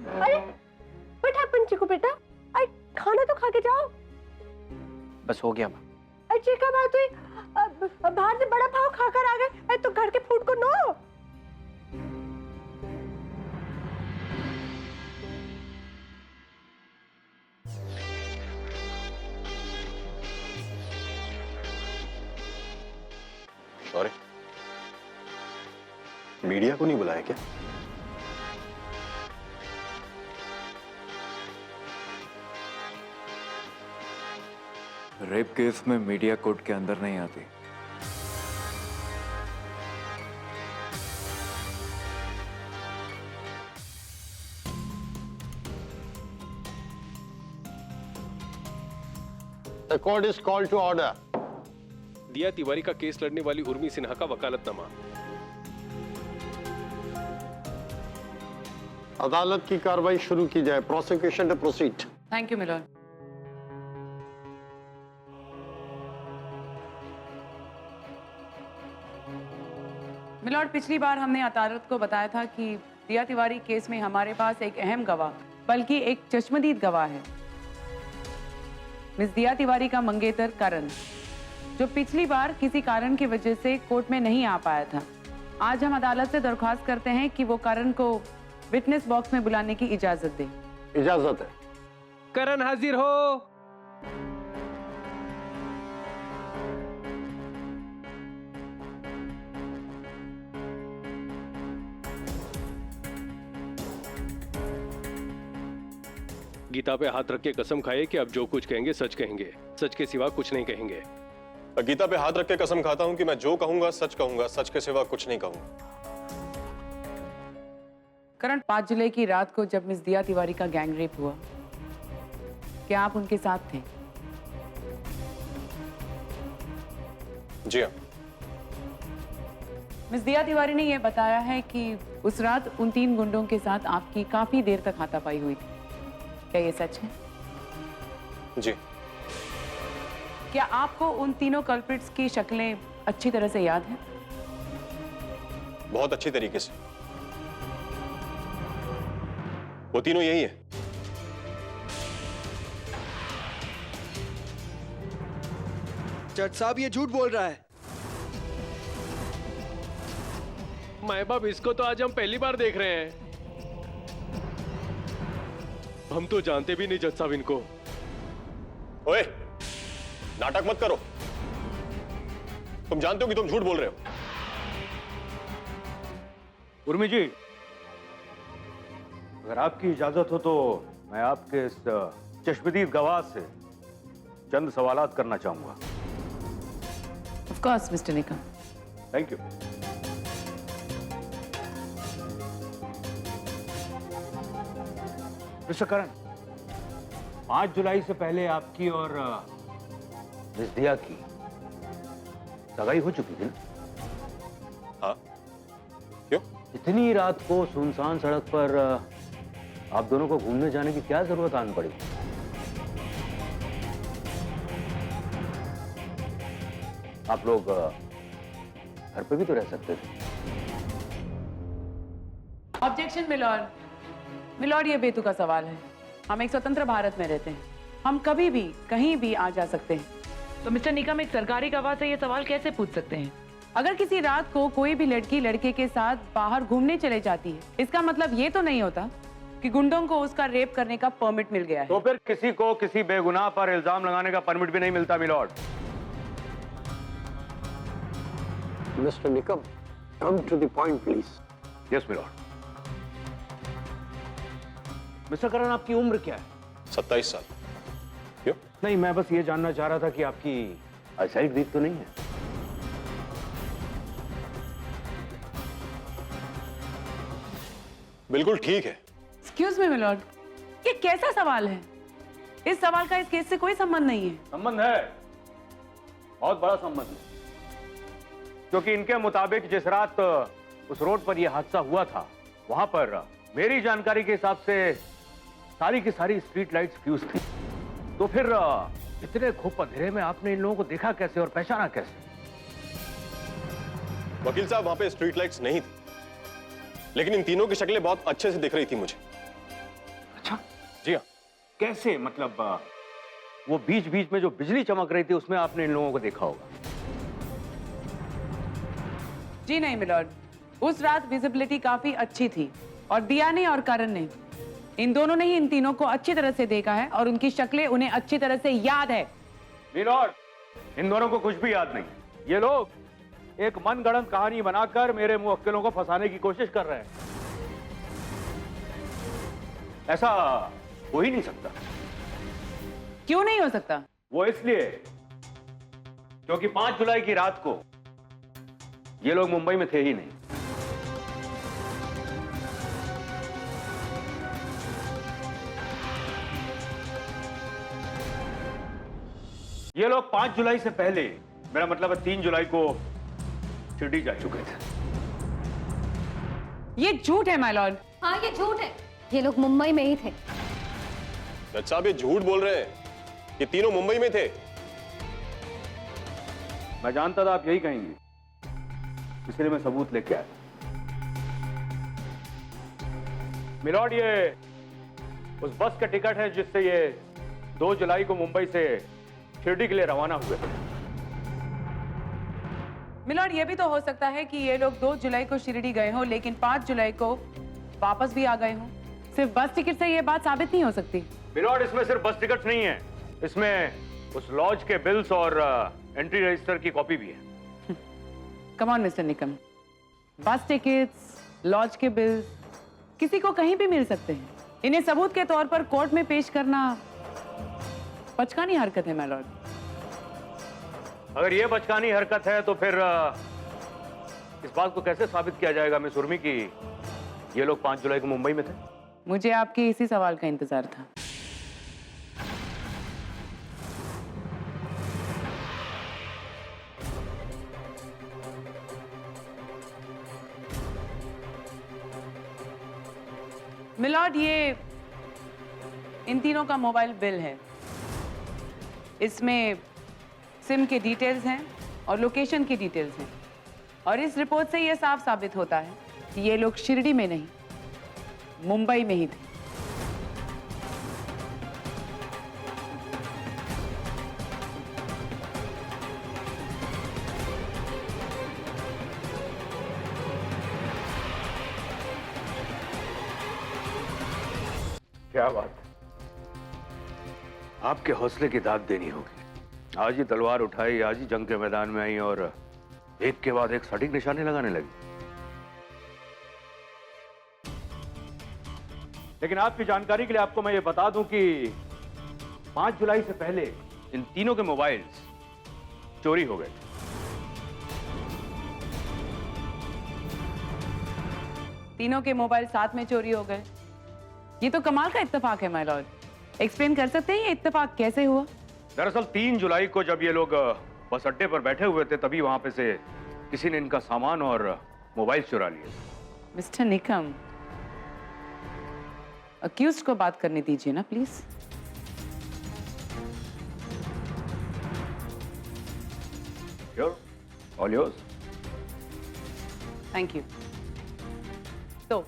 अरे what happened chikoo बेटा? अरे खाना तो खा के जाओ। बस हो गया माँ। अरे चिका बात हुई, बाहर से बड़ा पाव खाकर आ गए। अरे तो घर के फूड को नो। सॉरी, मीडिया को नहीं बुलाया क्या? रेप केस में मीडिया कोर्ट के अंदर नहीं आती। The court is called to order. दिया तिवारी का केस लड़ने वाली उर्मी सिन्हा का वकालतनामा। अदालत की कार्रवाई शुरू की जाए। Prosecution to proceed. Thank you my lord. My lord, पिछली बार हमने अदालत को बताया था कि दिया तिवारी केस में हमारे पास एक अहम गवाह बल्कि एक चश्मदीद गवाह है, मिस दिया तिवारी का मंगेतर करण, जो पिछली बार किसी कारण की वजह से कोर्ट में नहीं आ पाया था। आज हम अदालत से दरख्वास्त करते हैं कि वो करण को विटनेस बॉक्स में बुलाने की इजाजत दें। इजाजत है। करण हाजिर हो। गीता पे हाथ रख के कसम खाए कि अब जो कुछ कहेंगे सच कहेंगे, सच के सिवा कुछ नहीं कहेंगे। गीता पे हाथ रख के कसम खाता हूं कि मैं जो कहूंगा, सच के सिवा कुछ नहीं कहूंगा। करण, 5 जुलाई की रात को जब मिस दिया तिवारी का गैंग रेप हुआ, क्या आप उनके साथ थे? जी हाँ। मिस दिया तिवारी ने यह बताया है कि उस रात उन 3 गुंडों के साथ आपकी काफी देर तक हाथापाई हुई थी। क्या ये सच है? जी। क्या आपको उन तीनों कल्प्रिट्स की शक्लें अच्छी तरह से याद हैं? बहुत अच्छी तरीके से। वो तीनों यही है। जज साहब ये झूठ बोल रहा है। माए बाप, इसको तो आज हम पहली बार देख रहे हैं। हम तो जानते भी नहीं जज साहब इनको। ओए, नाटक मत करो। तुम जानते हो कि तुम झूठ बोल रहे हो। उर्मी जी, अगर आपकी इजाजत हो तो मैं आपके इस चश्मदीद गवाह से चंद सवालात करना चाहूंगा। Of course mister Nikam. Thank you. Mister Karan, 5 जुलाई से पहले आपकी और मिस दिया की सगाई हो चुकी थी ना? हाँ। क्यों? इतनी रात को सुनसान सड़क पर आप दोनों को घूमने जाने की क्या जरूरत आन पड़ी? आप लोग घर पे भी तो रह सकते थे। Objection milord. मिलॉर्ड, ये बेतुका सवाल है। हम एक स्वतंत्र भारत में रहते हैं, हम कभी भी कहीं भी आ जा सकते हैं। तो मिस्टर निकम, एक सरकारी गवाह से ये सवाल कैसे पूछ सकते हैं? अगर किसी रात को कोई भी लड़की लड़के के साथ बाहर घूमने चले जाती है, इसका मतलब ये तो नहीं होता कि गुंडों को उसका रेप करने का परमिट मिल गया है। तो फिर किसी को किसी बेगुनाह पर इल्जाम लगाने का परमिट भी नहीं मिलता my lord. Mister Nikam, come to the point please. Yes my lord. Mister Karan, आपकी उम्र क्या है? 27 साल। क्यों? नहीं, मैं बस ये जानना चाह रहा था कि आपकी आईसाइट वीक तो नहीं है? बिल्कुल ठीक है। एक्सक्यूज मी मिलॉर्ड, ये कैसा सवाल है? इस सवाल का इस केस से कोई संबंध नहीं है। संबंध है, बहुत बड़ा संबंध है, क्योंकि इनके मुताबिक जिस रात उस रोड पर यह हादसा हुआ था, वहां पर मेरी जानकारी के हिसाब से सारी की सारी स्ट्रीट लाइट्स फ्यूज थी। तो फिर इतने खूब अंधेरे में आपने इन लोगों को देखा कैसे और पहचाना कैसे? वकील साहब, वहां पे स्ट्रीट लाइट्स नहीं थी, लेकिन इन तीनों की शक्लें बहुत अच्छे से दिख रही थी मुझे। जी हाँ। कैसे? मतलब वो बीच बीच में जो बिजली चमक रही थी उसमें आपने इन लोगों को देखा होगा। जी नहीं मिलॉर्ड, उस रात विजिबिलिटी काफी अच्छी थी और दिया ने और करण ने, इन दोनों ने ही इन तीनों को अच्छी तरह से देखा है और उनकी शक्लें उन्हें अच्छी तरह से याद है। मिलॉर्ड, इन दोनों को कुछ भी याद नहीं। ये लोग एक मनगढ़ंत कहानी बनाकर मेरे मुवक्किलों को फंसाने की कोशिश कर रहे हैं। ऐसा हो ही नहीं सकता। क्यों नहीं हो सकता? वो इसलिए क्योंकि 5 जुलाई की रात को ये लोग मुंबई में थे ही नहीं। ये लोग 5 जुलाई से पहले, मेरा मतलब है 3 जुलाई को शिरडी जा चुके थे। ये झूठ है माय लॉर्ड। हाँ ये झूठ है, ये लोग मुंबई में ही थे। जज साहब ये झूठ बोल रहे हैं, ये तीनों मुंबई में थे। मैं जानता था आप यही कहेंगे, इसलिए मैं सबूत लेके आया। मिलॉर्ड, ये उस बस का टिकट है जिससे ये 2 जुलाई को मुंबई से शिरडी के लिए रवाना हुए थे। मिलॉर्ड, ये भी तो हो सकता है कि ये लोग 2 जुलाई को शिरडी गए हो लेकिन 5 जुलाई को वापस भी आ गए हो। सिर्फ बस टिकट से ये बात साबित नहीं हो सकती। मिलॉर्ड, इसमें सिर्फ बस टिकट नहीं है, इसमें उस लॉज के बिल्स और एंट्री रजिस्टर की कॉपी भी है। कम ऑन मिस्टर निकम, बस टिकट्स, लॉज के बिल्स किसी को कहीं भी मिल सकते हैं। इन्हें सबूत के तौर पर कोर्ट में पेश करना बचकानी हरकत है माय लॉर्ड। अगर ये बचकानी हरकत है तो फिर इस बात को कैसे साबित किया जाएगा मिस उर्मी कि ये लोग 5 जुलाई को मुंबई में थे? मुझे आपके इसी सवाल का इंतजार था। मिलॉर्ड, ये इन तीनों का मोबाइल बिल है। इसमें सिम के डिटेल्स हैं और लोकेशन की डिटेल्स हैं और इस रिपोर्ट से यह साफ साबित होता है कि ये लोग शिरडी में नहीं, मुंबई में ही थे। क्या बात है, आपके हौसले की दाद देनी होगी। आज ही तलवार उठाई, आज ही जंग के मैदान में आई और एक के बाद एक सटीक निशाने लगाने लगी। लेकिन आपकी जानकारी के लिए आपको मैं ये बता दूं कि 5 जुलाई से पहले इन तीनों के मोबाइल्स चोरी हो गए थे। तीनों के मोबाइल साथ में चोरी हो गए। ये तो कमाल का इत्तेफाक है माय लॉर्ड। एक्सप्लेन कर सकते हैं ये इत्तेफाक कैसे हुआ? दरअसल 3 जुलाई को जब ये लोग बस अड्डे पर बैठे हुए थे तभी वहां पे से किसी ने इनका सामान और मोबाइल चुरा लिए। मिस्टर निकम, अक्यूज्ड को बात करने दीजिए ना please. Sure, all yours. Thank you. तो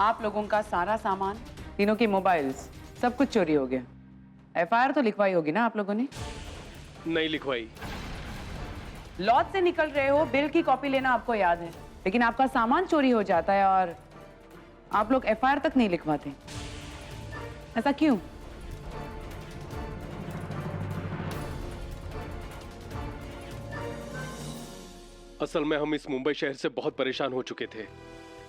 आप लोगों का सारा सामान, तीनों के मोबाइल्स, सब कुछ चोरी हो गया। एफआईआर तो लिखवाई होगी ना आप लोगों ने? नहीं लिखवाई। लॉज से निकल रहे हो, बिल की कॉपी लेना आपको याद है, लेकिन आपका सामान चोरी हो जाता है और आप लोग एफआईआर तक नहीं लिखवाते। ऐसा क्यों? असल में हम इस मुंबई शहर से बहुत परेशान हो चुके थे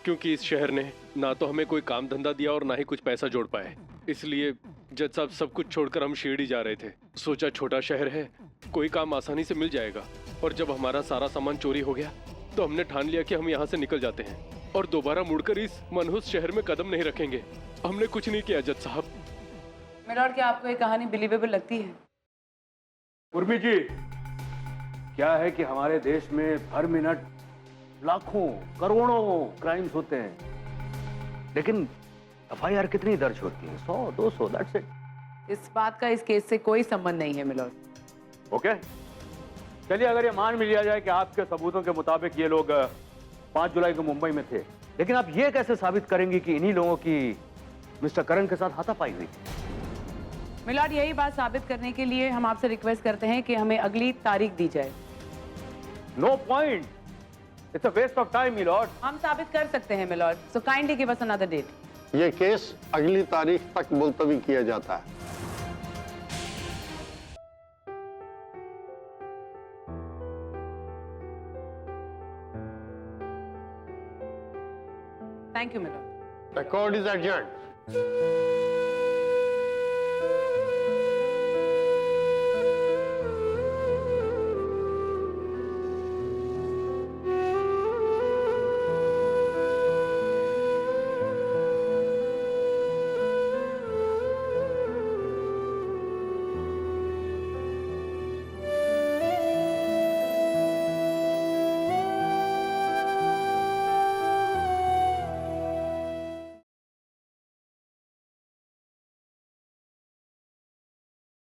क्योंकि इस शहर ने ना तो हमें कोई काम धंधा दिया और ना ही कुछ पैसा जोड़ पाए। इसलिए जज साहब सब कुछ छोड़कर हम शिरडी जा रहे थे। सोचा छोटा शहर है, कोई काम आसानी से मिल जाएगा। और जब हमारा सारा सामान चोरी हो गया तो हमने ठान लिया कि हम यहाँ से निकल जाते हैं और दोबारा मुड़कर इस मनहूस शहर में कदम नहीं रखेंगे। हमने कुछ नहीं किया जज साहब। मिलॉर्ड, क्या आपको ये कहानी बिलीवेबल लगती है? उर्मी जी, क्या है कि हमारे देश में हर मिनट लाखों करोड़ों क्राइम्स होते हैं, लेकिन एफआईआर कितनी दर्ज होती है? 100, 200, दैट्स इट। इस बात का इस केस से कोई संबंध नहीं है मिलॉर्ड। ओके, चलिए अगर ये मान लिया जाए कि आपके सबूतों के मुताबिक ये लोग 5 जुलाई को मुंबई में थे, लेकिन आप ये कैसे साबित करेंगे कि इन्हीं लोगों की मिस्टर करण के साथ हाथापाई हुई थी। मिलॉर्ड, यही बात साबित करने के लिए हम आपसे रिक्वेस्ट करते हैं कि हमें अगली तारीख दी जाए। No point, it's a waste of time my lord. हम साबित कर सकते हैं my lord, so kindly give us another date. ये केस अगली तारीख तक मुलतवी किया जाता है। Thank you my lord. The court is adjourned.